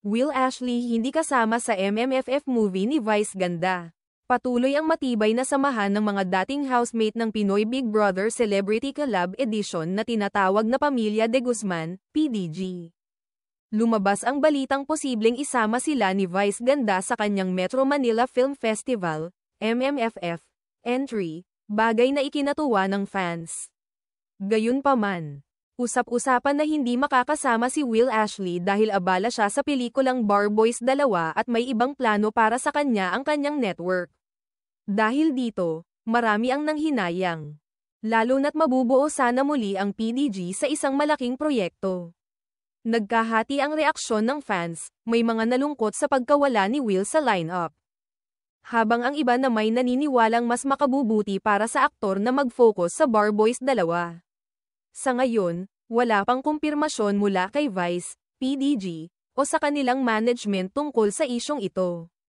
Will Ashley hindi kasama sa MMFF movie ni Vice Ganda. Patuloy ang matibay na samahan ng mga dating housemate ng Pinoy Big Brother Celebrity Collab Edition na tinatawag na Pamilya de Guzman, PDG. Lumabas ang balitang posibleng isama sila ni Vice Ganda sa kanyang Metro Manila Film Festival, MMFF, entry, bagay na ikinatuwa ng fans. Gayunpaman, usap-usapan na hindi makakasama si Will Ashley dahil abala siya sa pelikulang Bar Boys 2 at may ibang plano para sa kanya ang kanyang network. Dahil dito, marami ang nanghinayang. Lalo na't mabubuo sana muli ang PDG sa isang malaking proyekto. Nagkahati ang reaksyon ng fans, may mga nalungkot sa pagkawala ni Will sa lineup. Habang ang iba na may naniniwalang mas makabubuti para sa aktor na mag-focus sa Bar Boys 2. Sa ngayon, wala pang kumpirmasyon mula kay Vice, PDG, o sa kanilang management tungkol sa isyong ito.